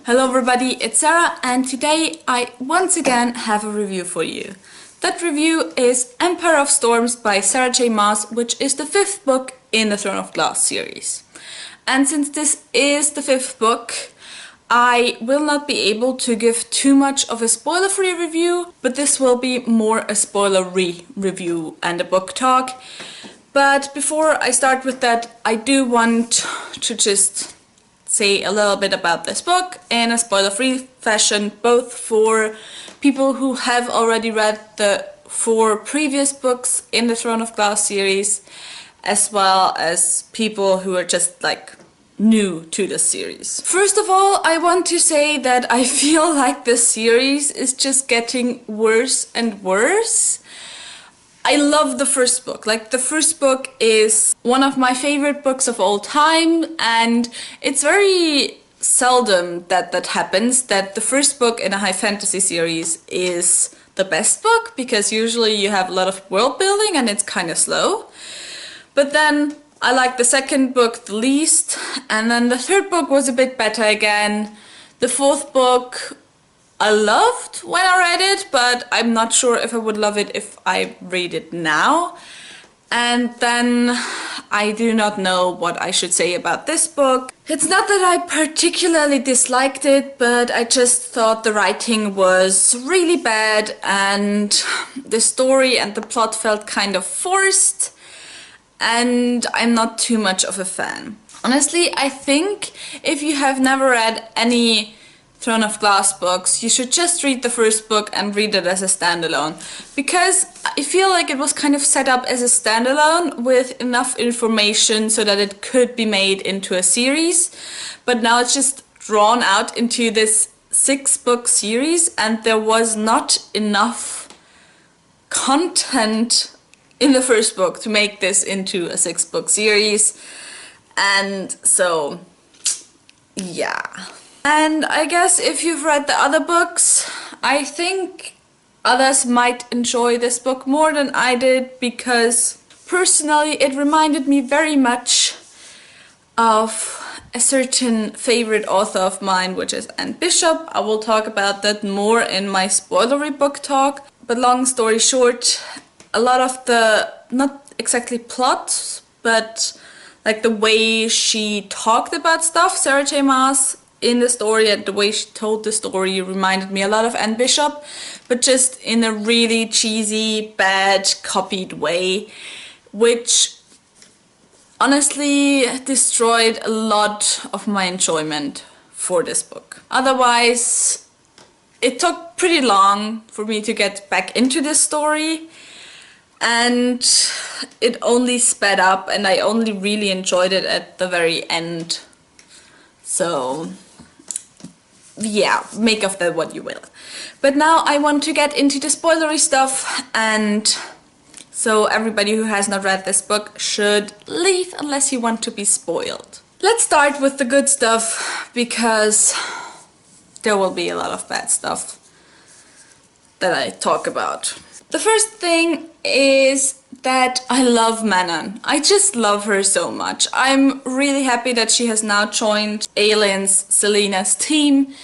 Hello everybody, it's Sarah, and today I once again have a review for you. That review is Empire of Storms by Sarah J Maas, which is the 5th book in the Throne of Glass series. And since this is the 5th book, I will not be able to give too much of a spoiler-free review, but this will be more a spoiler-free review and a book talk. But before I start with that, I do want to just say a little bit about this book in a spoiler-free fashion, both for people who have already read the 4 previous books in the Throne of Glass series, as well as people who are just like new to the series. First of all, I want to say that I feel like this series is just getting worse and worse. I love the first book. Like, the first book is one of my favorite books of all time, and it's very seldom that happens, that the first book in a high fantasy series is the best book, because usually you have a lot of world building and it's kind of slow. But then I like the second book the least, and then the third book was a bit better again. The fourth book I loved when I read it, but I'm not sure if I would love it if I read it now. And then I do not know what I should say about this book. It's not that I particularly disliked it, but I just thought the writing was really bad and the story and the plot felt kind of forced, and I'm not too much of a fan. Honestly, I think if you have never read any Throne of Glass books, you should just read the first book and read it as a standalone, because I feel like it was kind of set up as a standalone with enough information so that it could be made into a series, but now it's just drawn out into this 6-book series, and there was not enough content in the first book to make this into a 6-book series, and so yeah. And I guess if you've read the other books, I think others might enjoy this book more than I did, because personally it reminded me very much of a certain favorite author of mine, which is Anne Bishop. I will talk about that more in my spoilery book talk. But long story short, a lot of the, not exactly plot, but like the way she talked about stuff, Sarah J Maas, in the story, and the way she told the story reminded me a lot of Anne Bishop, but just in a really cheesy, bad, copied way, which honestly destroyed a lot of my enjoyment for this book. Otherwise, it took pretty long for me to get back into this story, and it only sped up, and I only really enjoyed it at the very end. So yeah, make of that what you will. But now I want to get into the spoilery stuff, and so everybody who has not read this book should leave unless you want to be spoiled. Let's start with the good stuff, because there will be a lot of bad stuff that I talk about. The first thing is that I love Manon. I just love her so much. I'm really happy that she has now joined Aelin's, Celaena's team,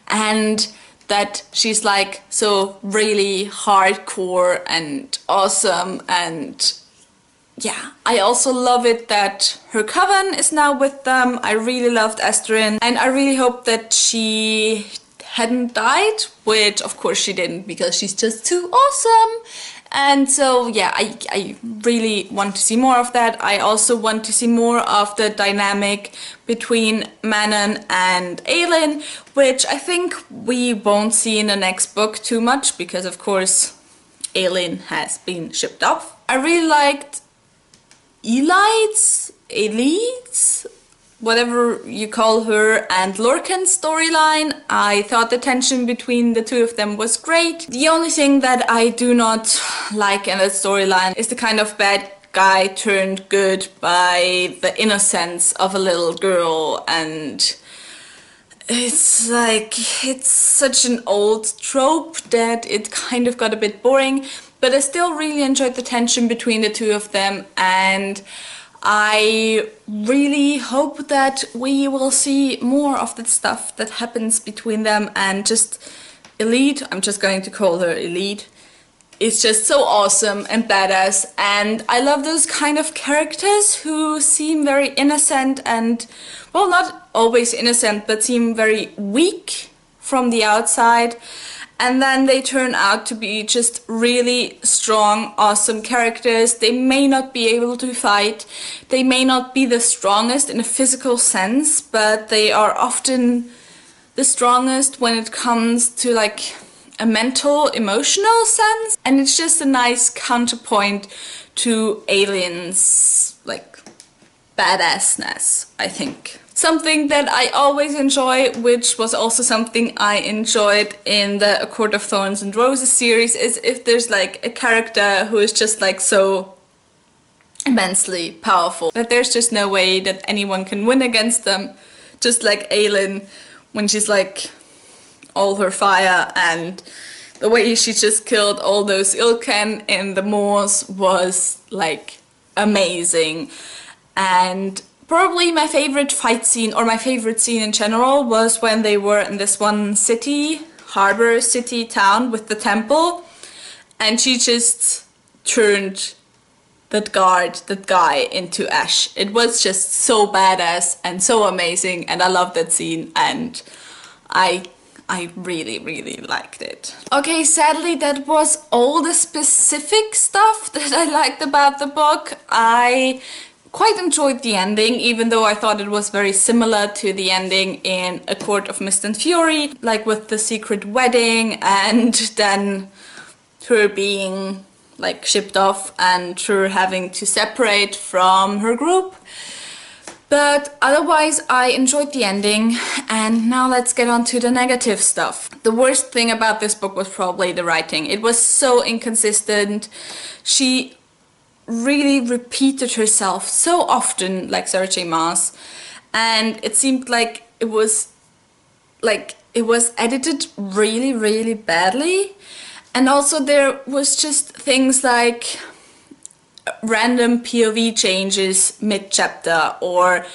and that she's like so really hardcore and awesome, and yeah, I also love it that her coven is now with them. I really loved Estherine, and I really hope that she hadn't died, which of course she didn't, because she's just too awesome. And so yeah, I really want to see more of that. I also want to see more of the dynamic between Manon and Aelin, which I think we won't see in the next book too much, because of course Aelin has been shipped off. I really liked Elides, whatever you call her, and Lorcan's storyline. I thought the tension between the two of them was great. The only thing that I do not like in that storyline is the kind of bad guy turned good by the innocence of a little girl, and it's like, it's such an old trope that it kind of got a bit boring, but I still really enjoyed the tension between the two of them, and I really hope that we will see more of the stuff that happens between them, and just Elite, I'm just going to call her Elite, is just so awesome and badass, and I love those kind of characters who seem very innocent and, well, not always innocent, but seem very weak from the outside, and then they turn out to be just really strong, awesome characters. They may not be able to fight, they may not be the strongest in a physical sense, but they are often the strongest when it comes to like a mental, emotional sense, and it's just a nice counterpoint to Alien's like badassness, I think. Something that I always enjoy, which was also something I enjoyed in the A Court of Thorns and Roses series, is if there's like a character who is just like so immensely powerful that there's just no way that anyone can win against them, just like Aelin when she's like all her fire, and the way she just killed all those Ilken in the moors was like amazing. And probably my favorite fight scene, or my favorite scene in general, was when they were in this one city, harbor city town with the temple, and she just turned that guy into ash. It was just so badass and so amazing, and I love that scene, and I really, really liked it. Okay, sadly that was all the specific stuff that I liked about the book. I quite enjoyed the ending, even though I thought it was very similar to the ending in A Court of Mist and Fury, like with the secret wedding and then her being like shipped off and her having to separate from her group. But otherwise I enjoyed the ending, and now let's get on to the negative stuff. The worst thing about this book was probably the writing. It was so inconsistent. She really repeated herself so often, like Sarah J Maas, and it seemed like it was edited really, really badly. And also there was just things like random POV changes mid-chapter, or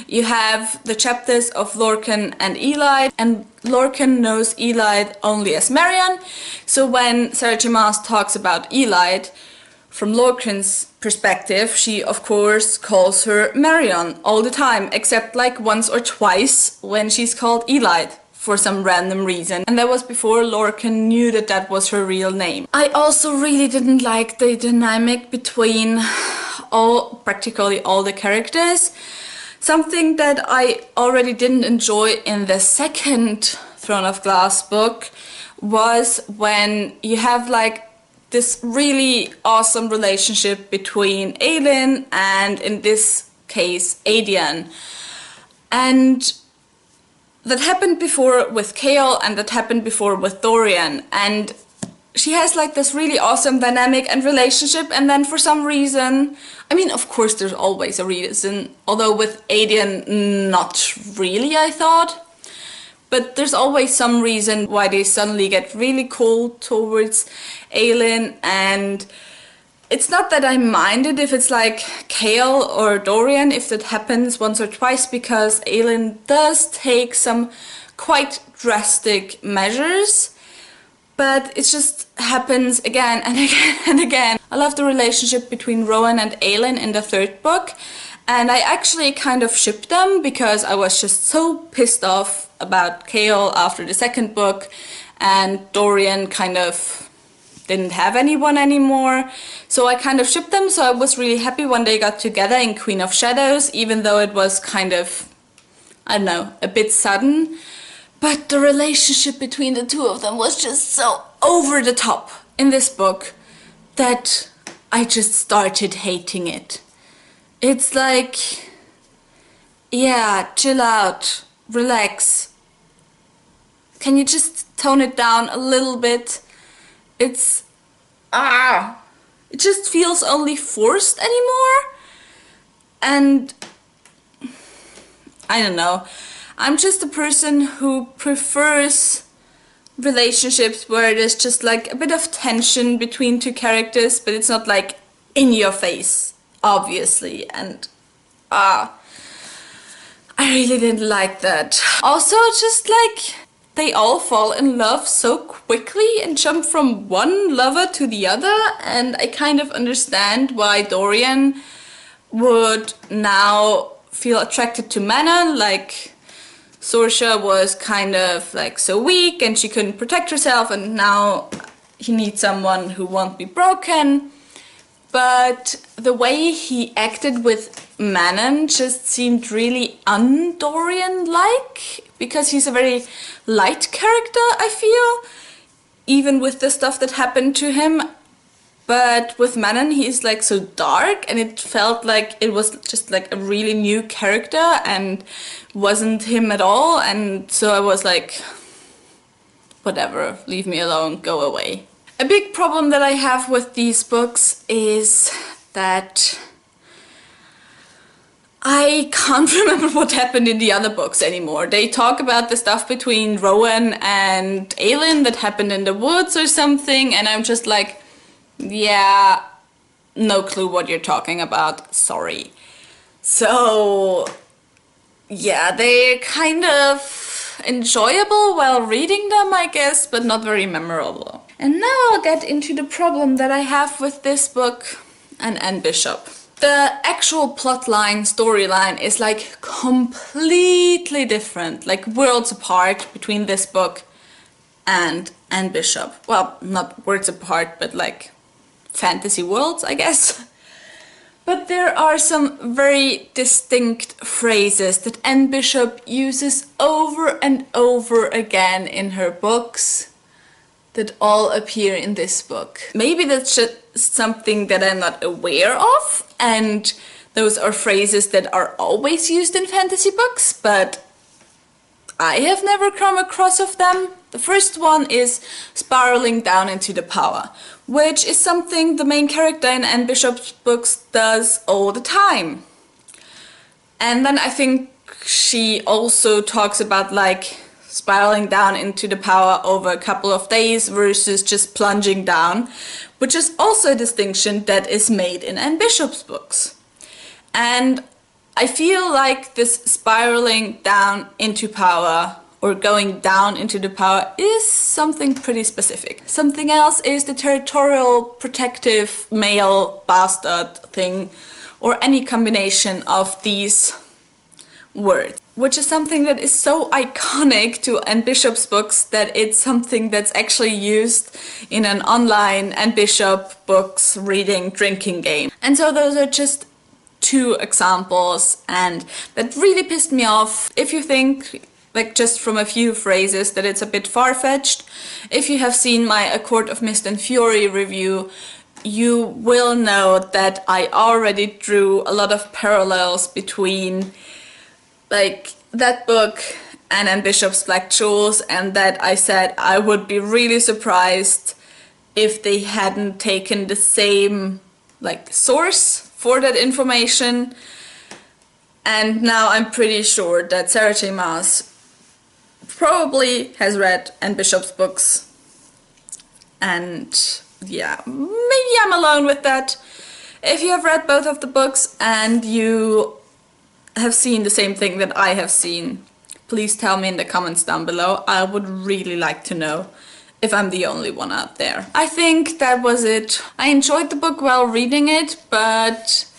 you have the chapters of Lorcan and Eli, and Lorcan knows Eli only as Marion, so when Sarah J Maas talks about Eli, from Lorcan's perspective, she of course calls her Marion all the time, except like once or twice when she's called Eli for some random reason, and that was before Lorcan knew that that was her real name. I also really didn't like the dynamic between practically all the characters. Something that I already didn't enjoy in the second Throne of Glass book was when you have like this really awesome relationship between Aelin and, in this case, Aedion. And that happened before with Chaol, and that happened before with Dorian, and she has like this really awesome dynamic and relationship, and then for some reason, I mean, of course there's always a reason, although with Aedion not really, I thought, but there's always some reason why they suddenly get really cold towards Aelin. And it's not that I mind it if it's like Chaol or Dorian, if that happens once or twice, because Aelin does take some quite drastic measures, but it just happens again and again and again. I love the relationship between Rowan and Aelin in the third book, and I actually kind of shipped them because I was just so pissed off about Chaol after the second book, and Dorian kind of didn't have anyone anymore, so I kind of shipped them. So I was really happy when they got together in Queen of Shadows, even though it was kind of, I don't know, a bit sudden. But the relationship between the two of them was just so over the top in this book that I just started hating it. It's like, yeah, chill out, relax. Can you just tone it down a little bit? It just feels only forced anymore, and I don't know. I'm just a person who prefers relationships where there's just like a bit of tension between two characters, but it's not like in your face, obviously, and I really didn't like that. Also, just like they all fall in love so quickly and jump from one lover to the other, and I kind of understand why Dorian would now feel attracted to Manon. Like, Saoirse was kind of like so weak and she couldn't protect herself, and now he needs someone who won't be broken. But the way he acted with Manon just seemed really un-Dorian-like, because he's a very light character, I feel, even with the stuff that happened to him. But with Manon, he's like so dark, and it felt like it was just like a really new character and wasn't him at all. And so I was like, whatever, leave me alone, go away. A big problem that I have with these books is that I can't remember what happened in the other books anymore. They talk about the stuff between Rowan and Aelin that happened in the woods or something, and I'm just like, yeah, no clue what you're talking about, sorry. So, yeah, they're kind of enjoyable while reading them, I guess, but not very memorable. And now I'll get into the problem that I have with this book and Anne Bishop. The actual plotline, storyline is like completely different, like worlds apart between this book and Anne Bishop. Well, not worlds apart, but like fantasy worlds, I guess. But there are some very distinct phrases that Anne Bishop uses over and over again in her books that all appear in this book. Maybe that's just something that I'm not aware of, and those are phrases that are always used in fantasy books, but I have never come across of them. The first one is spiraling down into the power, which is something the main character in Anne Bishop's books does all the time. And then I think she also talks about like spiraling down into the power over a couple of days versus just plunging down, which is also a distinction that is made in Anne Bishop's books. And I feel like this spiraling down into power or going down into the power is something pretty specific. Something else is the territorial, protective, male bastard thing, or any combination of these words, which is something that is so iconic to Anne Bishop's books that it's something that's actually used in an online Anne Bishop books reading drinking game. And so those are just two examples, and that really pissed me off. If you think, like just from a few phrases, that it's a bit far-fetched, if you have seen my A Court of Mist and Fury review, you will know that I already drew a lot of parallels between like that book and Anne Bishop's Black Jewels, and that I said I would be really surprised if they hadn't taken the same like source for that information. And now I'm pretty sure that Sarah J Maas probably has read Anne Bishop's books, and yeah, maybe I'm alone with that. If you have read both of the books and you have seen the same thing that I have seen, please tell me in the comments down below. I would really like to know if I'm the only one out there. I think that was it. I enjoyed the book while reading it, but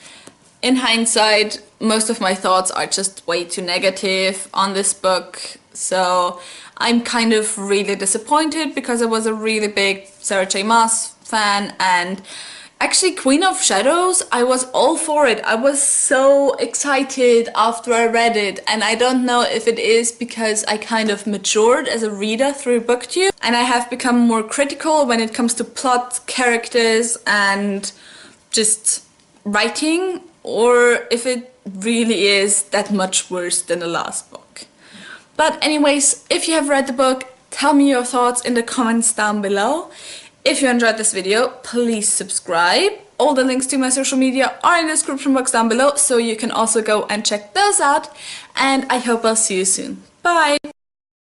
in hindsight, most of my thoughts are just way too negative on this book. So I'm kind of really disappointed, because I was a really big Sarah J Maas fan, and actually Queen of Shadows, I was all for it. I was so excited after I read it, and I don't know if it is because I kind of matured as a reader through BookTube, and I have become more critical when it comes to plot, characters, and just writing, or if it really is that much worse than the last book. But anyways, if you have read the book, tell me your thoughts in the comments down below. If you enjoyed this video, please subscribe. All the links to my social media are in the description box down below, so you can also go and check those out. And I hope I'll see you soon. Bye!